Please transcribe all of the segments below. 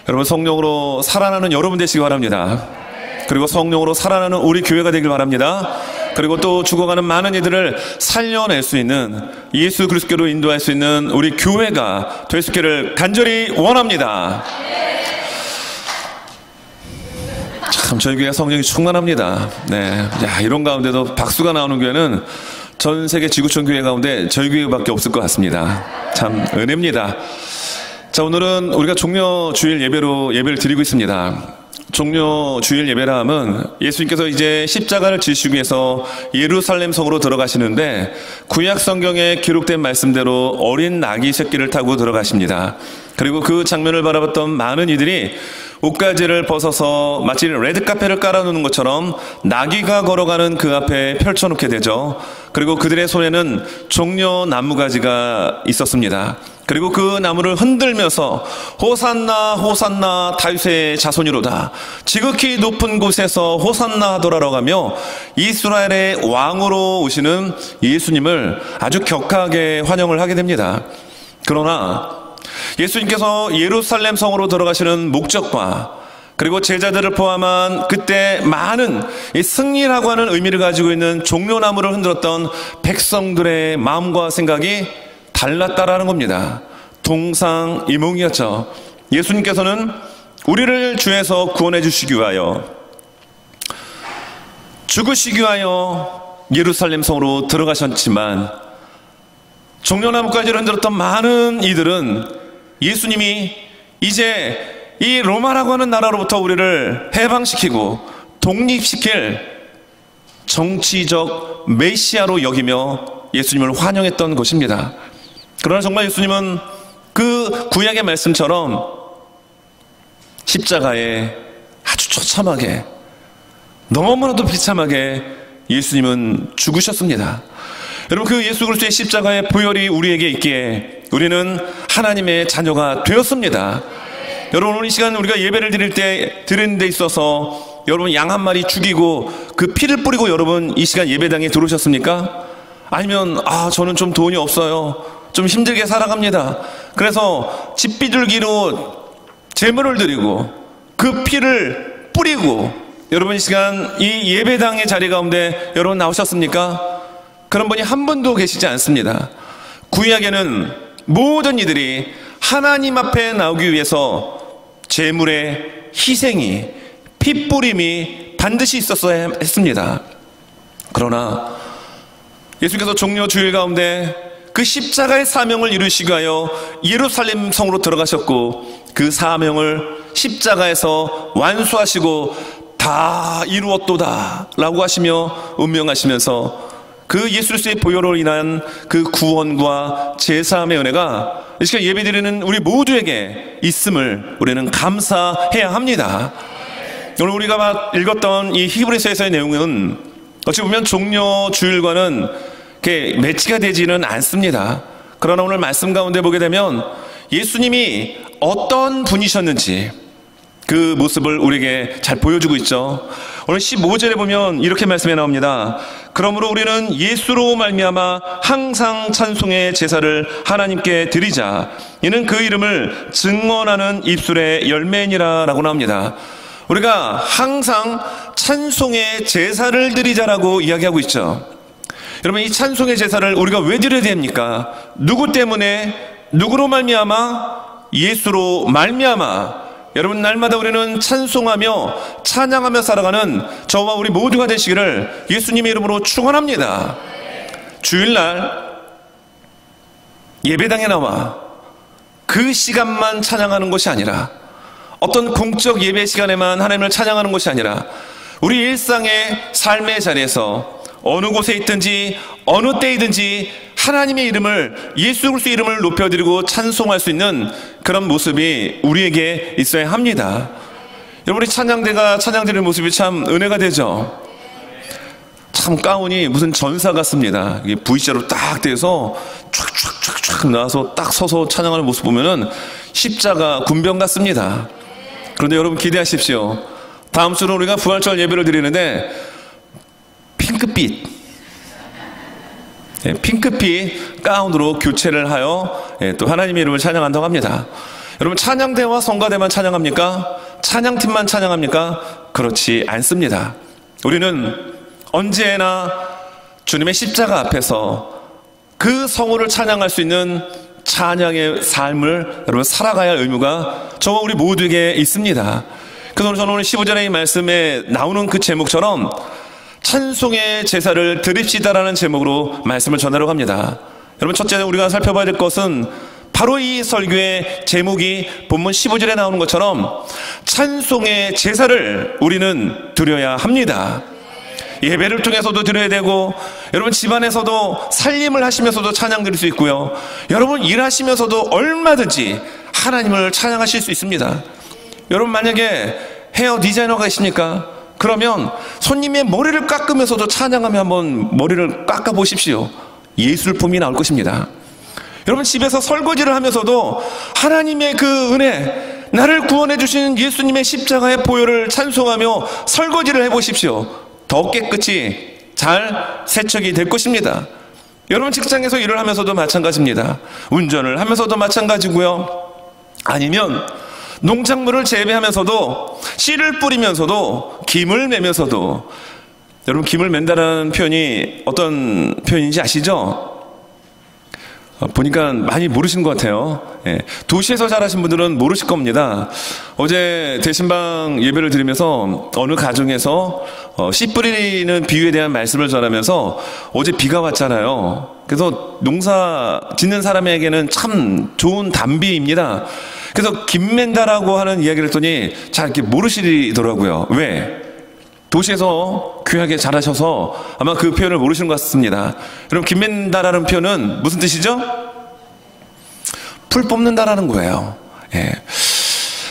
여러분, 성령으로 살아나는 여러분 되시기 바랍니다. 그리고 성령으로 살아나는 우리 교회가 되길 바랍니다. 그리고 또 죽어가는 많은 이들을 살려낼 수 있는, 예수 그리스도로 인도할 수 있는 우리 교회가 될 수 있기를 간절히 원합니다. 참 저희 교회가 성령이 충만합니다. 네, 야, 이런 가운데도 박수가 나오는 교회는 전 세계 지구촌 교회 가운데 저희 교회밖에 없을 것 같습니다. 참 은혜입니다. 자, 오늘은 우리가 종려 주일 예배로 예배를 드리고 있습니다. 종려 주일 예배라 함은 예수님께서 이제 십자가를 지시기 위해서 예루살렘 성으로 들어가시는데, 구약 성경에 기록된 말씀대로 어린 나귀 새끼를 타고 들어가십니다. 그리고 그 장면을 바라봤던 많은 이들이 옷가지를 벗어서 마치 레드카펫을 깔아놓는 것처럼 나귀가 걸어가는 그 앞에 펼쳐놓게 되죠. 그리고 그들의 손에는 종려 나무가지가 있었습니다. 그리고 그 나무를 흔들면서 호산나 호산나 다윗의 자손이로다, 지극히 높은 곳에서 호산나 하더라라고 하며 이스라엘의 왕으로 오시는 예수님을 아주 격하게 환영을 하게 됩니다. 그러나 예수님께서 예루살렘 성으로 들어가시는 목적과 그리고 제자들을 포함한 그때 많은 승리라고 하는 의미를 가지고 있는 종려나무를 흔들었던 백성들의 마음과 생각이 달랐다라는 겁니다. 동상이몽이었죠. 예수님께서는 우리를 죄에서 구원해 주시기 위하여, 죽으시기 위하여 예루살렘 성으로 들어가셨지만, 종려나무까지 흔들었던 많은 이들은 예수님이 이제 이 로마라고 하는 나라로부터 우리를 해방시키고 독립시킬 정치적 메시아로 여기며 예수님을 환영했던 것입니다. 그러나 정말 예수님은 그 구약의 말씀처럼 십자가에 아주 처참하게, 너무나도 비참하게 예수님은 죽으셨습니다. 여러분, 그 예수 그리스도의 십자가의 보혈이 우리에게 있기에 우리는 하나님의 자녀가 되었습니다. 여러분, 오늘 이 시간 우리가 예배를 드리는 데 있어서 여러분 양 한 마리 죽이고 그 피를 뿌리고 여러분 이 시간 예배당에 들어오셨습니까? 아니면 저는 좀 돈이 없어요, 좀 힘들게 살아갑니다, 그래서 집비둘기로 제물을 드리고 그 피를 뿌리고 여러분 이 시간 이 예배당의 자리 가운데 여러분 나오셨습니까? 그런 분이 한 분도 계시지 않습니다. 구약에는 모든 이들이 하나님 앞에 나오기 위해서 제물의 희생이, 피뿌림이 반드시 있었어야 했습니다. 그러나 예수께서 종려 주일 가운데 그 십자가의 사명을 이루시기 위하여 예루살렘 성으로 들어가셨고, 그 사명을 십자가에서 완수하시고 다 이루었도다 라고 하시며 운명하시면서 그 예수 그리스도의 보혈로 인한 그 구원과 제사함의 은혜가 이 시간 예배드리는 우리 모두에게 있음을 우리는 감사해야 합니다. 오늘 우리가 읽었던 이 히브리서에서의 내용은 어찌 보면 종려 주일과는 이렇게 매치가 되지는 않습니다. 그러나 오늘 말씀 가운데 보게 되면 예수님이 어떤 분이셨는지 그 모습을 우리에게 잘 보여주고 있죠. 오늘 15절에 보면 이렇게 말씀해 나옵니다. 그러므로 우리는 예수로 말미암아 항상 찬송의 제사를 하나님께 드리자. 이는 그 이름을 증언하는 입술의 열매니라 라고 나옵니다. 우리가 항상 찬송의 제사를 드리자라고 이야기하고 있죠. 여러분, 이 찬송의 제사를 우리가 왜 드려야 됩니까? 누구 때문에? 누구로 말미암아? 예수로 말미암아. 여러분, 날마다 우리는 찬송하며 찬양하며 살아가는 저와 우리 모두가 되시기를 예수님의 이름으로 축원합니다. 주일날 예배당에 나와 그 시간만 찬양하는 것이 아니라, 어떤 공적 예배 시간에만 하나님을 찬양하는 것이 아니라, 우리 일상의 삶의 자리에서 어느 곳에 있든지 어느 때이든지 하나님의 이름을, 예수 그리스도의 이름을 높여드리고 찬송할 수 있는 그런 모습이 우리에게 있어야 합니다. 여러분, 우리 찬양대가 찬양드리는 모습이 참 은혜가 되죠. 참 가운이 무슨 전사 같습니다. 이게 V자로 딱 돼서 촥촥촥촥 나와서 딱 서서 찬양하는 모습 보면은 십자가 군병 같습니다. 그런데 여러분 기대하십시오. 다음 주는 우리가 부활절 예배를 드리는데 핑크빛 가운으로 교체를 하여 또 하나님의 이름을 찬양한다고 합니다. 여러분, 찬양대와 성가대만 찬양합니까? 찬양팀만 찬양합니까? 그렇지 않습니다. 우리는 언제나 주님의 십자가 앞에서 그 성호를 찬양할 수 있는 찬양의 삶을 여러분 살아가야 할 의무가 저와 우리 모두에게 있습니다. 그래서 저는 오늘 15절의 이 말씀에 나오는 그 제목처럼 찬송의 제사를 드립시다라는 제목으로 말씀을 전하려고 합니다. 여러분, 첫째 우리가 살펴봐야 될 것은 바로 이 설교의 제목이 본문 15절에 나오는 것처럼 찬송의 제사를 우리는 드려야 합니다. 예배를 통해서도 드려야 되고, 여러분 집안에서도 살림을 하시면서도 찬양 드릴 수 있고요, 여러분 일하시면서도 얼마든지 하나님을 찬양하실 수 있습니다. 여러분, 만약에 헤어 디자이너가 있습니까? 그러면 손님의 머리를 깎으면서도 찬양하며 한번 머리를 깎아 보십시오. 예술품이 나올 것입니다. 여러분, 집에서 설거지를 하면서도 하나님의 그 은혜, 나를 구원해 주신 예수님의 십자가의 보혈을 찬송하며 설거지를 해보십시오. 더 깨끗이 잘 세척이 될 것입니다. 여러분, 직장에서 일을 하면서도 마찬가지입니다. 운전을 하면서도 마찬가지고요, 아니면 농작물을 재배하면서도 씨를 뿌리면서도 김을 매면서도, 여러분 김을 맨다라는 표현이 어떤 표현인지 아시죠? 보니까 많이 모르시는 것 같아요. 도시에서 자라신 분들은 모르실 겁니다. 어제 대신방 예배를 드리면서 어느 가정에서 씨 뿌리는 비유에 대한 말씀을 전하면서 어제 비가 왔잖아요. 그래서 농사 짓는 사람에게는 참 좋은 단비입니다. 그래서 김맨다라고 하는 이야기를 했더니 잘 이렇게 모르시더라고요. 왜? 도시에서 귀하게 자라셔서 아마 그 표현을 모르시는 것 같습니다. 여러분, 김맨다라는 표현은 무슨 뜻이죠? 풀 뽑는다라는 거예요. 예.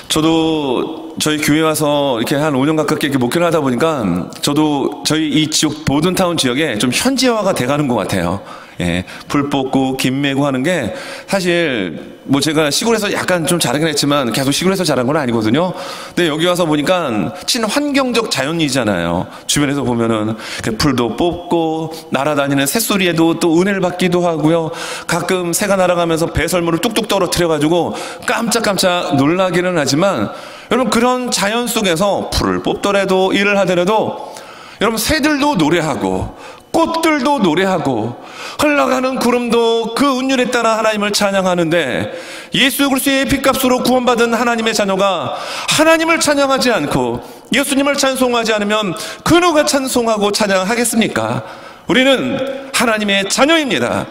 저도 저희 교회 와서 이렇게 한 5년 가깝게 이렇게 목회를 하다 보니까 저도 저희 이 지역 보든타운 지역에 좀 현지화가 돼가는 것 같아요. 예, 풀 뽑고 김 매고 하는 게 사실 뭐 제가 시골에서 약간 좀 자라긴 했지만 계속 시골에서 자란 건 아니거든요. 근데 여기 와서 보니까 친환경적 자연이잖아요. 주변에서 보면은 풀도 뽑고 날아다니는 새소리에도 또 은혜를 받기도 하고요. 가끔 새가 날아가면서 배설물을 뚝뚝 떨어뜨려가지고 깜짝깜짝 놀라기는 하지만, 여러분 그런 자연 속에서 풀을 뽑더라도 일을 하더라도 여러분 새들도 노래하고 꽃들도 노래하고 흘러가는 구름도 그 운율에 따라 하나님을 찬양하는데, 예수 그리스도의 핏값으로 구원받은 하나님의 자녀가 하나님을 찬양하지 않고 예수님을 찬송하지 않으면 그 누가 찬송하고 찬양하겠습니까? 우리는 하나님의 자녀입니다.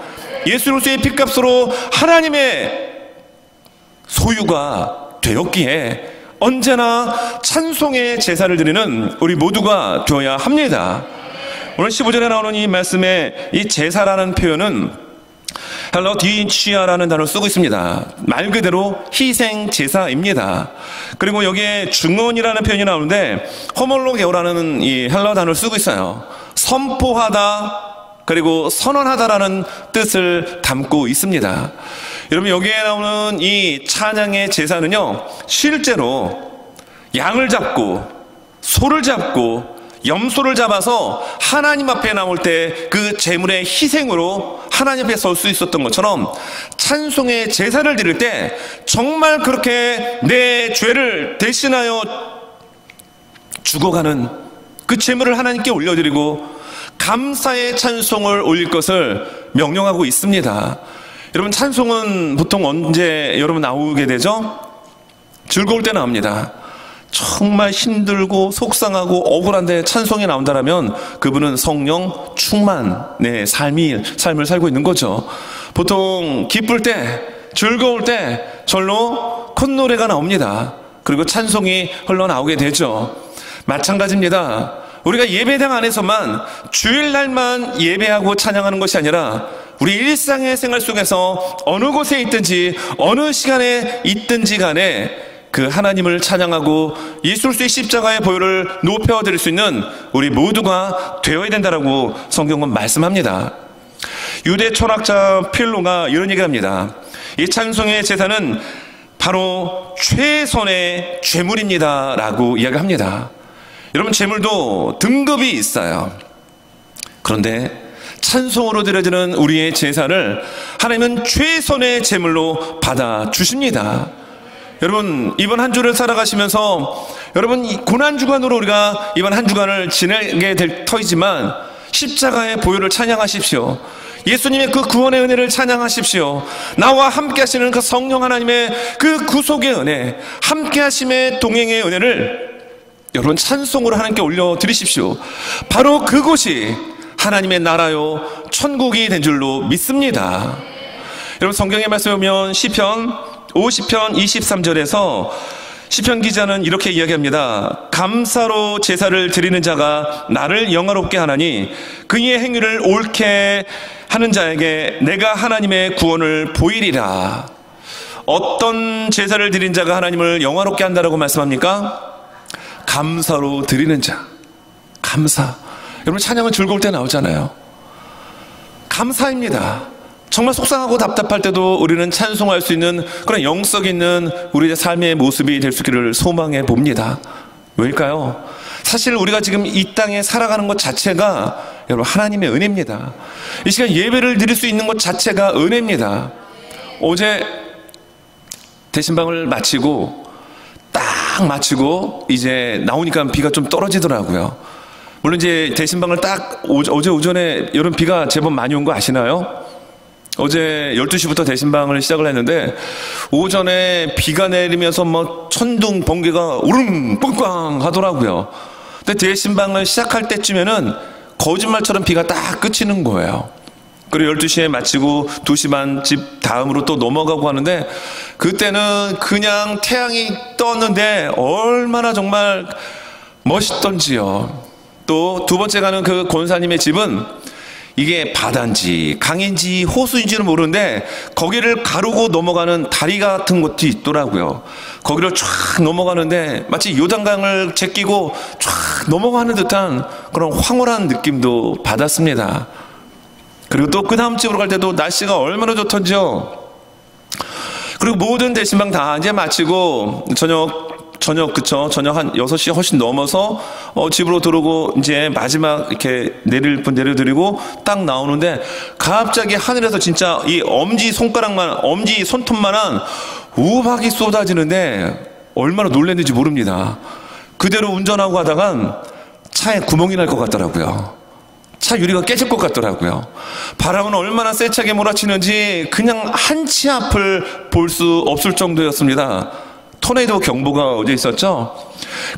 예수 그리스도의 핏값으로 하나님의 소유가 되었기에 언제나 찬송의 제사를 드리는 우리 모두가 되어야 합니다. 오늘 15절에 나오는 이 말씀에 이 제사라는 표현은 헬라디치아라는 단어를 쓰고 있습니다. 말 그대로 희생 제사입니다. 그리고 여기에 중언이라는 표현이 나오는데 호몰로게오라는 이 헬라 단어를 쓰고 있어요. 선포하다 그리고 선언하다라는 뜻을 담고 있습니다. 여러분, 여기에 나오는 이 찬양의 제사는요, 실제로 양을 잡고 소를 잡고 염소를 잡아서 하나님 앞에 나올 때 그 제물의 희생으로 하나님 앞에 설 수 있었던 것처럼 찬송의 제사를 드릴 때 정말 그렇게 내 죄를 대신하여 죽어가는 그 제물을 하나님께 올려드리고 감사의 찬송을 올릴 것을 명령하고 있습니다. 여러분, 찬송은 보통 언제 여러분 나오게 되죠? 즐거울 때 나옵니다. 정말 힘들고 속상하고 억울한데 찬송이 나온다라면 그분은 성령 충만의 삶을 살고 있는 거죠. 보통 기쁠 때, 즐거울 때 절로 콧노래가 나옵니다. 그리고 찬송이 흘러나오게 되죠. 마찬가지입니다. 우리가 예배당 안에서만 주일날만 예배하고 찬양하는 것이 아니라 우리 일상의 생활 속에서 어느 곳에 있든지 어느 시간에 있든지 간에 그 하나님을 찬양하고 예수 그리스도의 십자가의 보혈을 높여드릴 수 있는 우리 모두가 되어야 된다라고 성경은 말씀합니다. 유대 철학자 필로가 이런 얘기를 합니다. 이 찬송의 제사는 바로 최선의 죄물입니다 라고 이야기합니다. 여러분, 제물도 등급이 있어요. 그런데 찬송으로 드려지는 우리의 제사를 하나님은 최선의 제물로 받아주십니다. 여러분, 이번 한 주를 살아가시면서 여러분, 이 고난주간으로 우리가 이번 한 주간을 지내게 될 터이지만 십자가의 보혈을 찬양하십시오. 예수님의 그 구원의 은혜를 찬양하십시오. 나와 함께 하시는 그 성령 하나님의 그 구속의 은혜, 함께 하심의 동행의 은혜를 여러분 찬송으로 하나님께 올려드리십시오. 바로 그곳이 하나님의 나라요 천국이 된 줄로 믿습니다. 여러분, 성경의 말씀에 보면 시편 50편 23절에서 시편 기자는 이렇게 이야기합니다. 감사로 제사를 드리는 자가 나를 영화롭게 하나니 그의 행위를 옳게 하는 자에게 내가 하나님의 구원을 보이리라. 어떤 제사를 드린 자가 하나님을 영화롭게 한다라고 말씀합니까? 감사로 드리는 자. 감사. 여러분, 찬양은 즐거울 때 나오잖아요. 감사입니다. 정말 속상하고 답답할 때도 우리는 찬송할 수 있는 그런 영성 있는 우리의 삶의 모습이 될 수 있기를 소망해 봅니다. 왜일까요? 사실 우리가 지금 이 땅에 살아가는 것 자체가 여러분 하나님의 은혜입니다. 이 시간 예배를 드릴 수 있는 것 자체가 은혜입니다. 어제 대신방을 마치고 딱 마치고 이제 나오니까 비가 좀 떨어지더라고요. 물론 이제 대신방을 딱 어제 오전에 여름 비가 제법 많이 온 거 아시나요? 어제 12시부터 대신방을 시작을 했는데 오전에 비가 내리면서 뭐 천둥 번개가 우릉 뻥꽝 하더라고요. 근데 대신방을 시작할 때쯤에는 거짓말처럼 비가 딱 그치는 거예요. 그리고 12시에 마치고 2시 반 집 다음으로 또 넘어가고 하는데 그때는 그냥 태양이 떴는데 얼마나 정말 멋있던지요. 또 두 번째 가는 그 권사님의 집은 이게 바다인지 강인지 호수인지는 모르는데 거기를 가르고 넘어가는 다리 같은 것도 있더라고요. 거기를 쫙 넘어가는데 마치 요단강을 제끼고 쫙 넘어가는 듯한 그런 황홀한 느낌도 받았습니다. 그리고 또 그 다음 집으로 갈 때도 날씨가 얼마나 좋던지요. 그리고 모든 대신방 다 이제 마치고 저녁 한 6시 훨씬 넘어서 집으로 들어오고 이제 마지막 이렇게 내릴 분 내려드리고 딱 나오는데 갑자기 하늘에서 진짜 이 엄지 손톱만한 우박이 쏟아지는데 얼마나 놀랐는지 모릅니다. 그대로 운전하고 하다간 차에 구멍이 날 것 같더라고요. 차 유리가 깨질 것 같더라고요. 바람은 얼마나 세차게 몰아치는지 그냥 한 치 앞을 볼 수 없을 정도였습니다. 토네이도 경보가 어제 있었죠.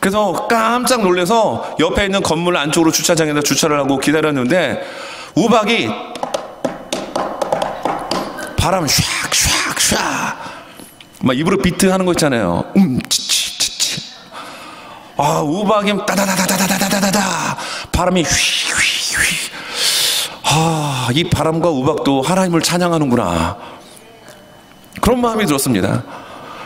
그래서 깜짝 놀라서 옆에 있는 건물 안쪽으로 주차장에다 주차를 하고 기다렸는데 우박이 바람 샥샥샥 막 입으로 비트 하는 거 있잖아요. 치치치치. 아, 우박이 따다다다다다다다다 바람이 휘휘휘. 아, 이 바람과 우박도 하나님을 찬양하는구나. 그런 마음이 들었습니다.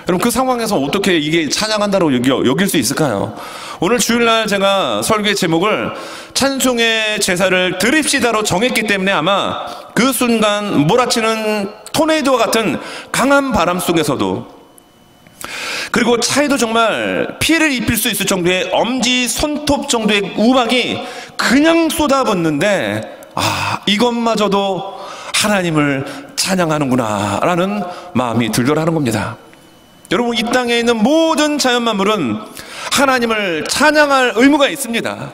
여러분, 그 상황에서 어떻게 이게 찬양한다고 여길 수 있을까요? 오늘 주일날 제가 설교의 제목을 찬송의 제사를 드립시다로 정했기 때문에 아마 그 순간 몰아치는 토네이도와 같은 강한 바람 속에서도 그리고 차에도 정말 피해를 입힐 수 있을 정도의 엄지 손톱 정도의 우박이 그냥 쏟아붓는데 이것마저도 하나님을 찬양하는구나 라는 마음이 들더라는 겁니다. 여러분, 이 땅에 있는 모든 자연만물은 하나님을 찬양할 의무가 있습니다.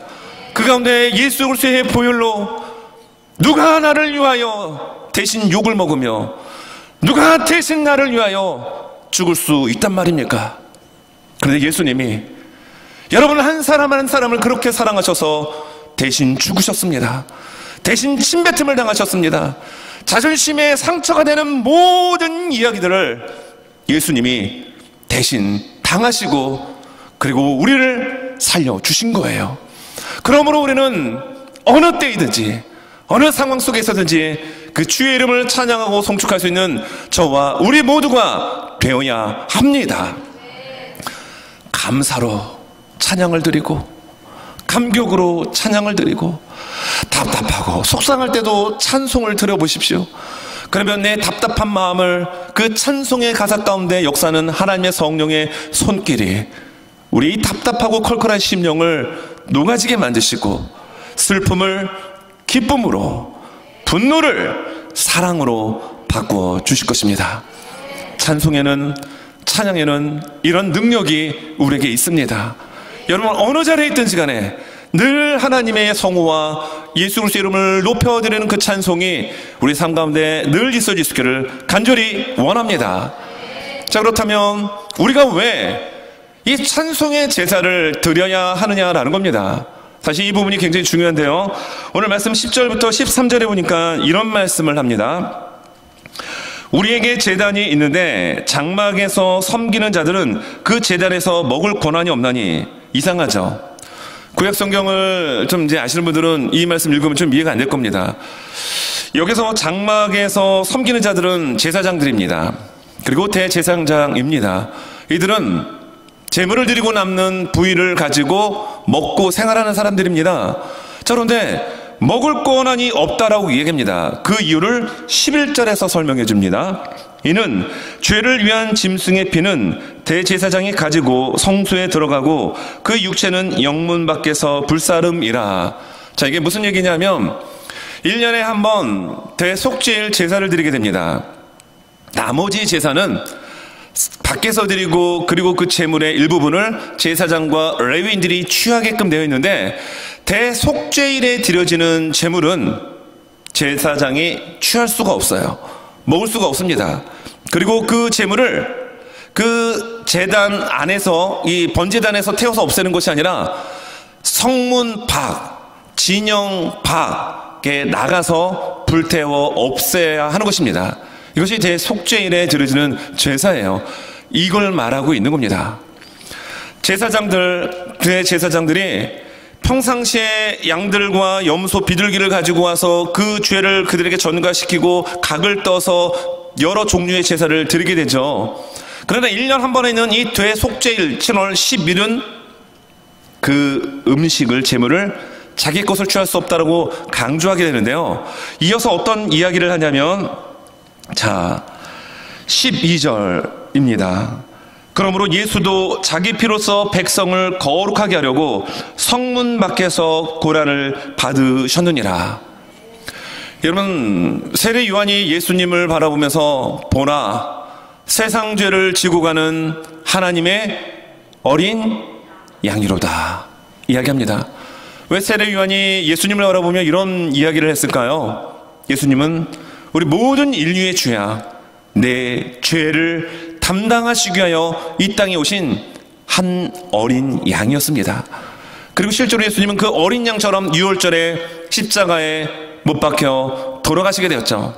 그 가운데 예수 그리스도의 보혈로 누가 나를 위하여 대신 욕을 먹으며 누가 대신 나를 위하여 죽을 수 있단 말입니까? 그런데 예수님이 여러분 한 사람 한 사람을 그렇게 사랑하셔서 대신 죽으셨습니다. 대신 침뱉음을 당하셨습니다. 자존심에 상처가 되는 모든 이야기들을 예수님이 대신 당하시고 그리고 우리를 살려주신 거예요. 그러므로 우리는 어느 때이든지 어느 상황 속에서든지 그 주의 이름을 찬양하고 송축할 수 있는 저와 우리 모두가 되어야 합니다. 감사로 찬양을 드리고 감격으로 찬양을 드리고 답답하고 속상할 때도 찬송을 드려보십시오. 그러면 내 답답한 마음을 그 찬송의 가사 가운데 역사는 하나님의 성령의 손길이 우리 이 답답하고 컬컬한 심령을 녹아지게 만드시고 슬픔을 기쁨으로 분노를 사랑으로 바꾸어 주실 것입니다. 찬송에는 찬양에는 이런 능력이 우리에게 있습니다. 여러분, 어느 자리에 있든지 간에 늘 하나님의 성호와 예수 그리스도의 이름을 높여드리는 그 찬송이 우리 삶 가운데 늘 있어질 수 있기를 간절히 원합니다. 자, 그렇다면 우리가 왜 이 찬송의 제사를 드려야 하느냐라는 겁니다. 사실 이 부분이 굉장히 중요한데요, 오늘 말씀 10절부터 13절에 보니까 이런 말씀을 합니다. 우리에게 제단이 있는데 장막에서 섬기는 자들은 그 제단에서 먹을 권한이 없나니. 이상하죠? 구약 성경을 좀 이제 아시는 분들은 이 말씀 읽으면 좀 이해가 안 될 겁니다. 여기서 장막에서 섬기는 자들은 제사장들입니다. 그리고 대제사장입니다. 이들은 제물을 드리고 남는 부위를 가지고 먹고 생활하는 사람들입니다. 자, 그런데 먹을 권한이 없다라고 얘기합니다. 그 이유를 11절에서 설명해 줍니다. 이는 죄를 위한 짐승의 피는 대제사장이 가지고 성소에 들어가고 그 육체는 영문 밖에서 불사름이라. 자, 이게 무슨 얘기냐면 1년에 한 번 대속죄일 제사를 드리게 됩니다. 나머지 제사는 밖에서 드리고, 그리고 그 제물의 일부분을 제사장과 레위인들이 취하게끔 되어 있는데, 대속죄일에 드려지는 제물은 제사장이 취할 수가 없어요. 먹을 수가 없습니다. 그리고 그 제물을 그 제단 안에서, 이 번제단에서 태워서 없애는 것이 아니라 성문 밖, 진영 밖에 나가서 불태워 없애야 하는 것입니다. 이것이 대속죄일에 드려지는 제사예요. 이걸 말하고 있는 겁니다. 대제사장들이 평상시에 양들과 염소, 비둘기를 가지고 와서 그 죄를 그들에게 전가시키고 각을 떠서 여러 종류의 제사를 드리게 되죠. 그러나 1년 한 번에 있는 이 대속죄일 7월 10일은 그 음식을, 제물을 자기 것을 취할 수 없다라고 강조하게 되는데요. 이어서 어떤 이야기를 하냐면, 자, 12절입니다. 그러므로 예수도 자기 피로써 백성을 거룩하게 하려고 성문 밖에서 고난을 받으셨느니라. 여러분, 세례 요한이 예수님을 바라보면서 보나 세상 죄를 지고 가는 하나님의 어린 양이로다 이야기합니다. 왜 세례 요한이 예수님을 바라보며 이런 이야기를 했을까요? 예수님은 우리 모든 인류의 죄야, 내 죄를 담당하시기 위하여 이 땅에 오신 한 어린 양이었습니다. 그리고 실제로 예수님은 그 어린 양처럼 6월절에 십자가에 못 박혀 돌아가시게 되었죠.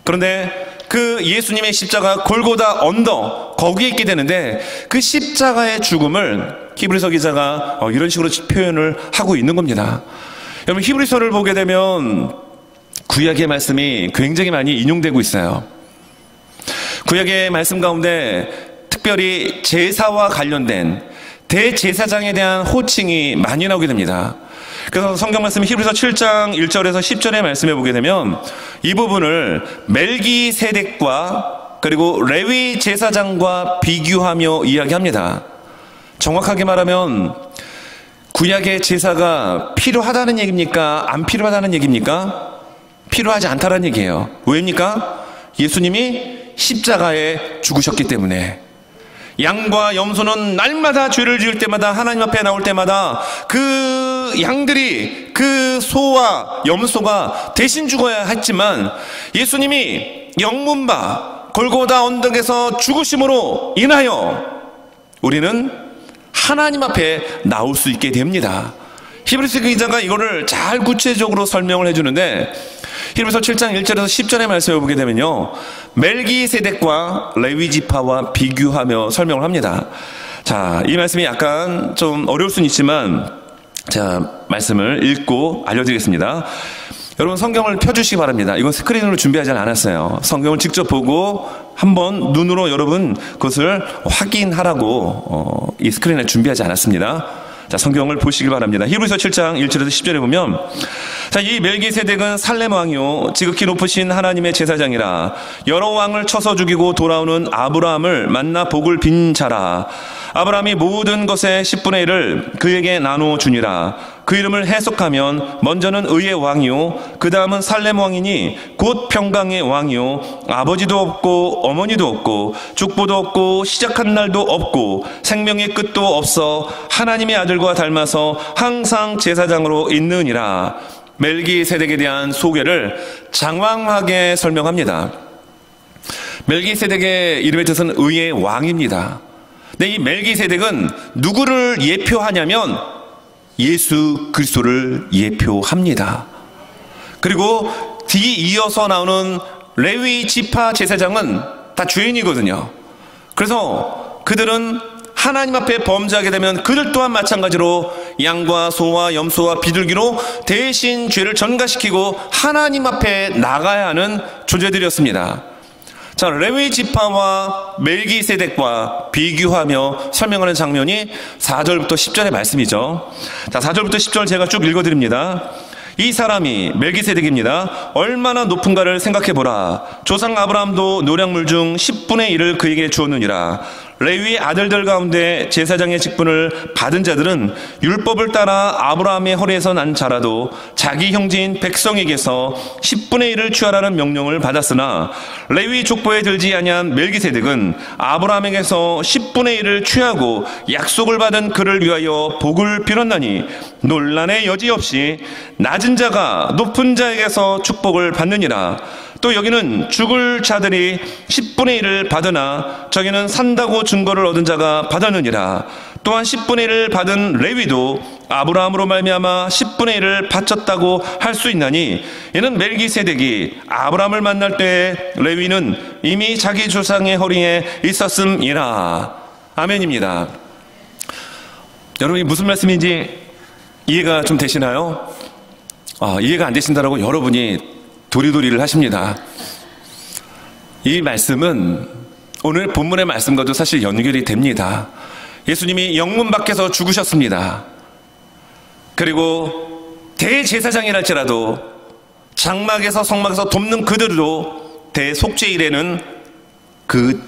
그런데 그 예수님의 십자가 골고다 언덕, 거기에 있게 되는데, 그 십자가의 죽음을 히브리서 기자가 이런 식으로 표현을 하고 있는 겁니다. 여러분, 히브리서를 보게 되면 구약의 말씀이 굉장히 많이 인용되고 있어요. 구약의 말씀 가운데 특별히 제사와 관련된 대제사장에 대한 호칭이 많이 나오게 됩니다. 그래서 성경 말씀 히브리서 7장 1절에서 10절의 말씀에 보게 되면 이 부분을 멜기세덱과 그리고 레위 제사장과 비교하며 이야기합니다. 정확하게 말하면 구약의 제사가 필요하다는 얘기입니까? 안 필요하다는 얘기입니까? 필요하지 않다는 얘기예요. 왜입니까? 예수님이 십자가에 죽으셨기 때문에. 양과 염소는 날마다 죄를 지을 때마다, 하나님 앞에 나올 때마다 그 양들이, 그 소와 염소가 대신 죽어야 했지만, 예수님이 영문바 골고다 언덕에서 죽으심으로 인하여 우리는 하나님 앞에 나올 수 있게 됩니다. 히브리서 기자가 이거를 잘 구체적으로 설명을 해주는데, 히브리서 7장 1절에서 10절의 말씀을 보게 되면요, 멜기세덱과 레위지파와 비교하며 설명을 합니다. 자, 이 말씀이 약간 좀 어려울 수는 있지만, 자, 말씀을 읽고 알려드리겠습니다. 여러분, 성경을 펴주시기 바랍니다. 이건 스크린으로 준비하지 않았어요. 성경을 직접 보고 한번 눈으로 여러분 그것을 확인하라고 이 스크린에 준비하지 않았습니다. 자, 성경을 보시길 바랍니다. 히브리서 7장 1절에서 10절에 보면, 자, 이 멜기세덱은 살렘 왕이요 지극히 높으신 하나님의 제사장이라. 여러 왕을 쳐서 죽이고 돌아오는 아브라함을 만나 복을 빈 자라. 아브라함이 모든 것의 10분의 1을 그에게 나누어 주니라. 그 이름을 해석하면 먼저는 의의 왕이요 그 다음은 살렘 왕이니 곧 평강의 왕이요 아버지도 없고 어머니도 없고 죽보도 없고 시작한 날도 없고 생명의 끝도 없어 하나님의 아들과 닮아서 항상 제사장으로 있느니라. 멜기세덱에 대한 소개를 장황하게 설명합니다. 멜기세덱의 이름의 뜻은 의의 왕입니다. 근데 이 멜기세덱은 누구를 예표하냐면 예수 그리스도를 예표합니다. 그리고 뒤이어서 나오는 레위 지파 제사장은 다 죄인이거든요. 그래서 그들은 하나님 앞에 범죄하게 되면 그들 또한 마찬가지로 양과 소와 염소와 비둘기로 대신 죄를 전가시키고 하나님 앞에 나가야 하는 존재들이었습니다. 자, 레위 지파와 멜기세덱과 비교하며 설명하는 장면이 4절부터 10절의 말씀이죠. 자, 4절부터 10절 제가 쭉 읽어드립니다. 이 사람이 멜기세덱입니다. 얼마나 높은가를 생각해보라. 조상 아브라함도 노량물 중 10분의 1을 그에게 주었느니라. 레위 아들들 가운데 제사장의 직분을 받은 자들은 율법을 따라 아브라함의 허리에서 난 자라도 자기 형제인 백성에게서 10분의 1을 취하라는 명령을 받았으나 레위 족보에 들지 아니한 멜기세덱은 아브라함에게서 10분의 1을 취하고 약속을 받은 그를 위하여 복을 빌었나니 논란의 여지 없이 낮은 자가 높은 자에게서 축복을 받느니라. 또 여기는 죽을 자들이 10분의 1을 받으나 저기는 산다고 증거를 얻은 자가 받았느니라. 또한 10분의 1을 받은 레위도 아브라함으로 말미암아 10분의 1을 바쳤다고 할 수 있나니 이는 멜기세덱이 아브라함을 만날 때 레위는 이미 자기 조상의 허리에 있었음이라. 아멘입니다. 여러분이 무슨 말씀인지 이해가 좀 되시나요? 이해가 안 되신다라고 여러분이 도리도리를 하십니다. 이 말씀은 오늘 본문의 말씀과도 사실 연결이 됩니다. 예수님이 영문 밖에서 죽으셨습니다. 그리고 대제사장이랄지라도 장막에서 성막에서 돕는 그들도 대속죄일에는 그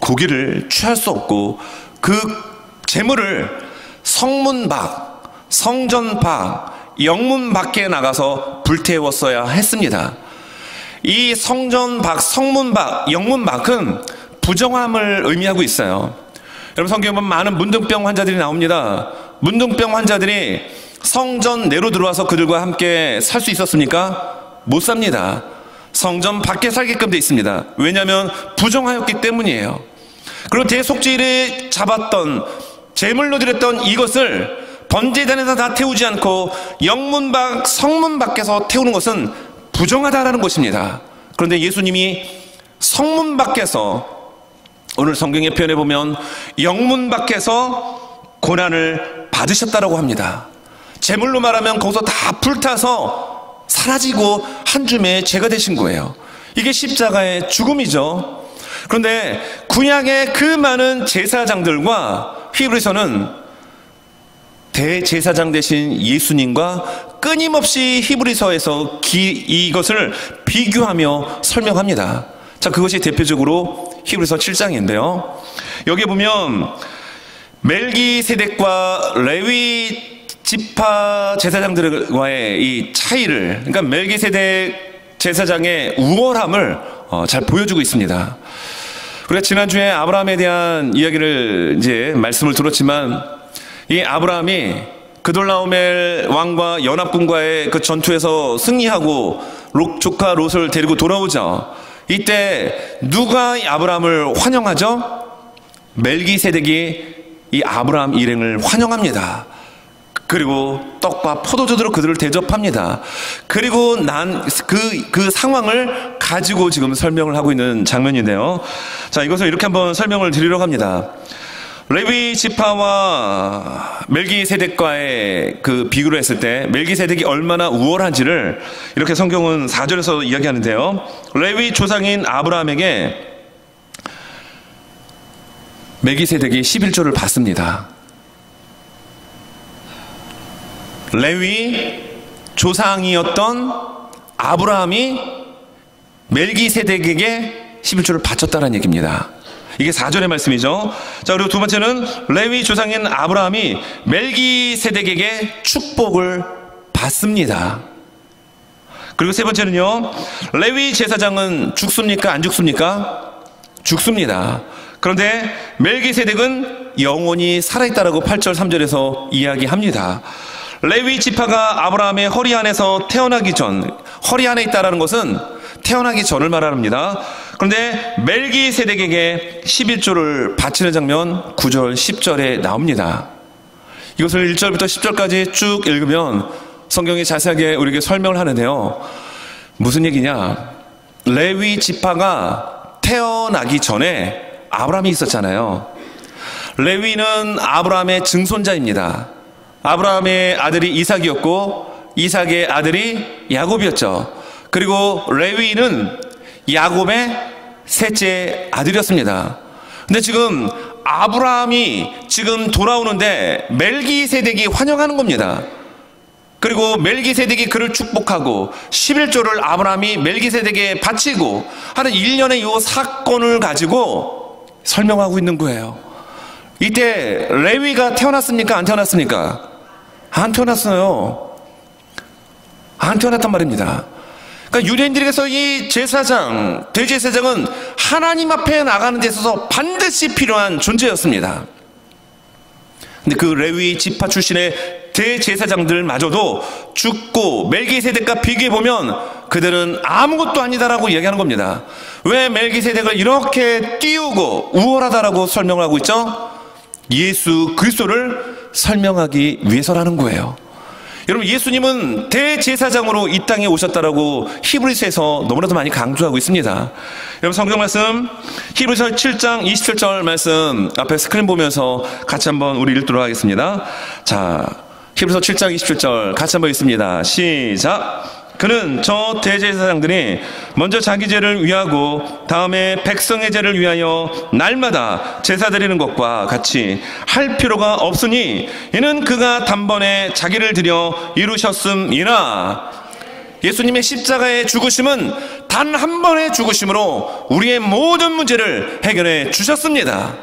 고기를 취할 수 없고 그 제물을 성문 밖, 성전 밖, 영문 밖에 나가서 불태웠어야 했습니다. 이 성전 밖, 성문 밖, 영문 밖은 부정함을 의미하고 있어요. 여러분 성경에 보면 많은 문둥병 환자들이 나옵니다. 문둥병 환자들이 성전 내로 들어와서 그들과 함께 살 수 있었습니까? 못 삽니다. 성전 밖에 살게끔 돼 있습니다. 왜냐하면 부정하였기 때문이에요. 그리고 대속죄일에 잡았던 제물로 드렸던 이것을 번제단에서 다 태우지 않고 영문 밖, 성문 밖에서 태우는 것은 부정하다라는 것입니다. 그런데 예수님이 성문 밖에서 오늘 성경에 표현해 보면 영문 밖에서 고난을 받으셨다라고 합니다. 제물로 말하면 거기서 다 불타서 사라지고 한 줌의 죄가 되신 거예요. 이게 십자가의 죽음이죠. 그런데 구약의 그 많은 제사장들과 히브리서는 대제사장 되신 예수님과 끊임없이 히브리서에서 이것을 비교하며 설명합니다. 자, 그것이 대표적으로 히브리서 7장인데요. 여기 보면 멜기세덱과 레위 지파 제사장들과의 이 차이를, 그러니까 멜기세덱 제사장의 우월함을 잘 보여주고 있습니다. 우리가 지난주에 아브라함에 대한 이야기를 이제 말씀을 들었지만 이 아브라함이 그돌라오멜 왕과 연합군과의 그 전투에서 승리하고 조카 롯을 데리고 돌아오죠. 이때 누가 이 아브라함을 환영하죠? 멜기세덱이 이 아브라함 일행을 환영합니다. 그리고 떡과 포도주로 그들을 대접합니다. 그리고 그 상황을 가지고 지금 설명을 하고 있는 장면인데요. 자, 이것을 이렇게 한번 설명을 드리려고 합니다. 레위 지파와 멜기세덱과의 그 비교를 했을 때 멜기세덱이 얼마나 우월한지를 이렇게 성경은 4절에서 이야기하는데요. 레위 조상인 아브라함에게 멜기세덱이 11조를 받습니다. 레위 조상이었던 아브라함이 멜기세덱에게 11조를 바쳤다는 얘기입니다. 이게 4절의 말씀이죠. 자, 그리고 두 번째는 레위 조상인 아브라함이 멜기세덱에게 축복을 받습니다. 그리고 세 번째는요, 레위 제사장은 죽습니까? 안 죽습니까? 죽습니다. 그런데 멜기세덱은 영원히 살아있다라고 8절 3절에서 이야기합니다. 레위 지파가 아브라함의 허리 안에서 태어나기 전, 허리 안에 있다라는 것은 태어나기 전을 말합니다. 그런데 멜기세덱에게 11조를 바치는 장면 9절 10절에 나옵니다. 이것을 1절부터 10절까지 쭉 읽으면 성경이 자세하게 우리에게 설명을 하는데요. 무슨 얘기냐? 레위 지파가 태어나기 전에 아브라함이 있었잖아요. 레위는 아브라함의 증손자입니다. 아브라함의 아들이 이삭이었고 이삭의 아들이 야곱이었죠. 그리고 레위는 야곱의 셋째 아들이었습니다. 근데 지금 아브라함이 지금 돌아오는데 멜기세덱이 환영하는 겁니다. 그리고 멜기세덱이 그를 축복하고 11조를 아브라함이 멜기세덱에게 바치고 하는 일련의 이 사건을 가지고 설명하고 있는 거예요. 이때 레위가 태어났습니까? 안 태어났습니까? 안 태어났어요. 안 태어났단 말입니다. 그러니까 유대인들에게서 이 제사장, 대제사장은 하나님 앞에 나가는 데 있어서 반드시 필요한 존재였습니다. 근데 그 레위 지파 출신의 대제사장들마저도 죽고 멜기세덱과 비교해보면 그들은 아무것도 아니다라고 이야기하는 겁니다. 왜 멜기세덱을 이렇게 띄우고 우월하다라고 설명을 하고 있죠? 예수 그리스도를 설명하기 위해서라는 거예요. 여러분, 예수님은 대제사장으로 이 땅에 오셨다라고 히브리서에서 너무나도 많이 강조하고 있습니다. 여러분, 성경 말씀 히브리서 7장 27절 말씀 앞에 스크린 보면서 같이 한번 우리 읽도록 하겠습니다. 자, 히브리서 7장 27절 같이 한번 읽습니다. 시작. 그는 저 대제사장들이 먼저 자기 죄를 위하고 다음에 백성의 죄를 위하여 날마다 제사 드리는 것과 같이 할 필요가 없으니 이는 그가 단번에 자기를 드려 이루셨음이라. 예수님의 십자가의 죽으심은 단 한 번의 죽으심으로 우리의 모든 문제를 해결해 주셨습니다.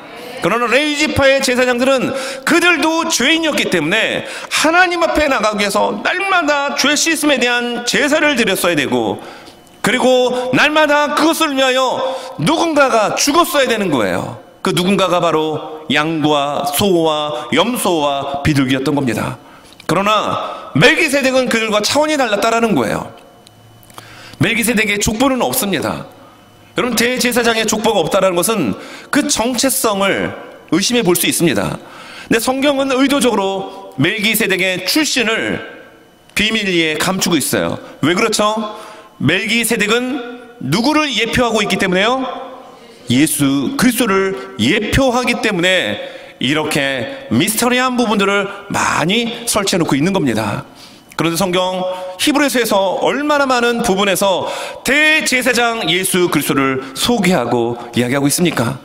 그러나 레위 지파의 제사장들은 그들도 죄인이었기 때문에 하나님 앞에 나가기 위해서 날마다 죄 씻음에 대한 제사를 드렸어야 되고, 그리고 날마다 그것을 위하여 누군가가 죽었어야 되는 거예요. 그 누군가가 바로 양과 소와 염소와 비둘기였던 겁니다. 그러나 멜기세덱은 그들과 차원이 달랐다라는 거예요. 멜기세덱의 족보는 없습니다. 여러분, 대제사장의 족보가 없다는 것은 그 정체성을 의심해 볼 수 있습니다. 근데 성경은 의도적으로 멜기세덱의 출신을 비밀리에 감추고 있어요. 왜 그렇죠? 멜기세덱은 누구를 예표하고 있기 때문에요? 예수 그리스도를 예표하기 때문에 이렇게 미스터리한 부분들을 많이 설치해 놓고 있는 겁니다. 그런데 성경 히브리서에서 얼마나 많은 부분에서 대제사장 예수 그리스도를 소개하고 이야기하고 있습니까?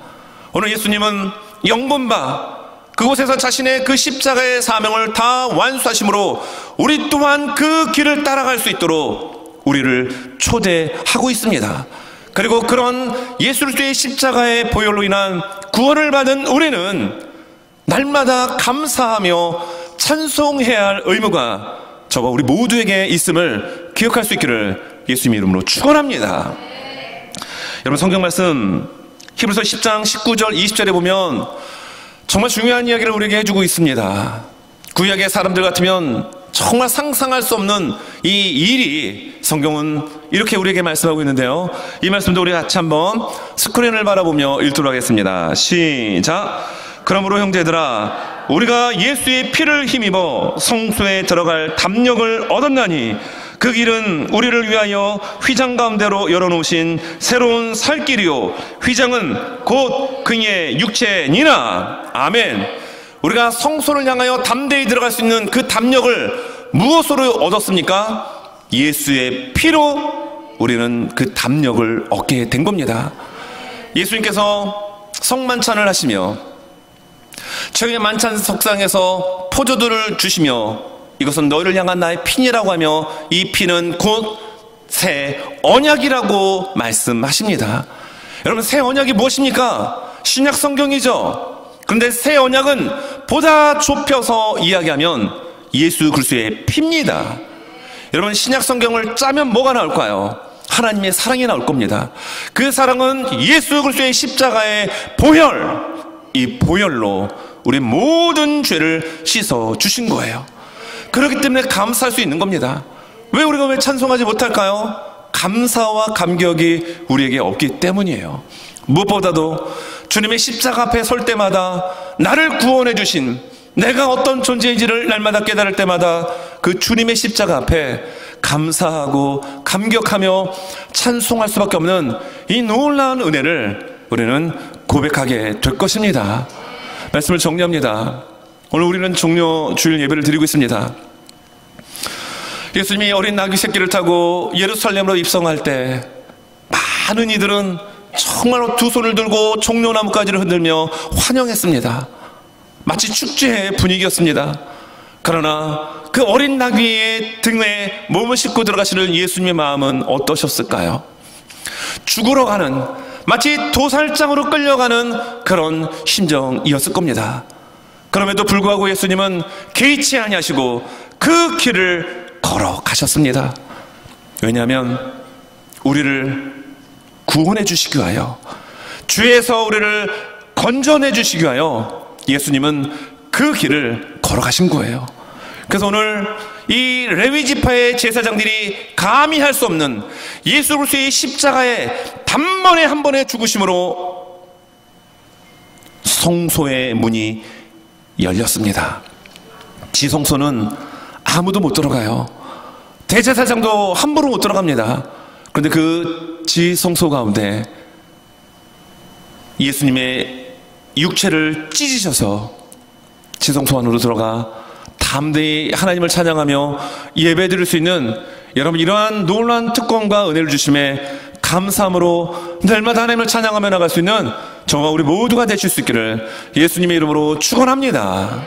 오늘 예수님은 영분바 그곳에서 자신의 그 십자가의 사명을 다 완수하심으로 우리 또한 그 길을 따라갈 수 있도록 우리를 초대하고 있습니다. 그리고 그런 예수 그리스도의 십자가의 보혈로 인한 구원을 받은 우리는 날마다 감사하며 찬송해야 할 의무가 저와 우리 모두에게 있음을 기억할 수 있기를 예수님 이름으로 축원합니다. 여러분, 성경 말씀 히브리서 10장 19절 20절에 보면 정말 중요한 이야기를 우리에게 해주고 있습니다. 구약의 사람들 같으면 정말 상상할 수 없는 이 일이 성경은 이렇게 우리에게 말씀하고 있는데요. 이 말씀도 우리 같이 한번 스크린을 바라보며 읽도록 하겠습니다. 시작. 그러므로 형제들아, 우리가 예수의 피를 힘입어 성소에 들어갈 담력을 얻었나니 그 길은 우리를 위하여 휘장 가운데로 열어놓으신 새로운 살 길이요 휘장은 곧 그의 육체니라. 아멘. 우리가 성소를 향하여 담대히 들어갈 수 있는 그 담력을 무엇으로 얻었습니까? 예수의 피로 우리는 그 담력을 얻게 된 겁니다. 예수님께서 성만찬을 하시며 최후의 만찬 석상에서 포도주를 주시며 이것은 너희를 향한 나의 피니라고 하며 이 피는 곧 새 언약이라고 말씀하십니다. 여러분, 새 언약이 무엇입니까? 신약 성경이죠. 그런데 새 언약은 보다 좁혀서 이야기하면 예수 그리스도의 피입니다. 여러분, 신약 성경을 짜면 뭐가 나올까요? 하나님의 사랑이 나올 겁니다. 그 사랑은 예수 그리스도의 십자가의 보혈, 이 보혈로 우리 모든 죄를 씻어 주신 거예요. 그렇기 때문에 감사할 수 있는 겁니다. 우리가 왜 찬송하지 못할까요? 감사와 감격이 우리에게 없기 때문이에요. 무엇보다도 주님의 십자가 앞에 설 때마다 나를 구원해 주신, 내가 어떤 존재인지를 날마다 깨달을 때마다 그 주님의 십자가 앞에 감사하고 감격하며 찬송할 수밖에 없는 이 놀라운 은혜를 우리는 고백하게 될 것입니다. 말씀을 정리합니다. 오늘 우리는 종료 주일 예배를 드리고 있습니다. 예수님이 어린 나귀 새끼를 타고 예루살렘으로 입성할 때 많은 이들은 정말로 두 손을 들고 종려나무가지를 흔들며 환영했습니다. 마치 축제의 분위기였습니다. 그러나 그 어린 나귀의 등에 몸을 싣고 들어가시는 예수님의 마음은 어떠셨을까요? 죽으러 가는, 마치 도살장으로 끌려가는 그런 심정이었을 겁니다. 그럼에도 불구하고 예수님은 개의치 아니하시고 그 길을 걸어가셨습니다. 왜냐하면 우리를 구원해 주시기 위하여, 죄에서 우리를 건져내 주시기 위하여 예수님은 그 길을 걸어가신 거예요. 그래서 오늘 이 레위 지파의 제사장들이 감히 할 수 없는 예수 그리스도의 십자가의 단번에 한 번의 죽으심으로 성소의 문이 열렸습니다. 지성소는 아무도 못 들어가요. 대제사장도 함부로 못 들어갑니다. 그런데 그 지성소 가운데 예수님의 육체를 찢으셔서 지성소 안으로 들어가 담대히 하나님을 찬양하며 예배드릴 수 있는, 여러분, 이러한 놀라운 특권과 은혜를 주심에 감사함으로 날마다 하나님을 찬양하며 나갈 수 있는 정말 우리 모두가 되실 수 있기를 예수님의 이름으로 축원합니다.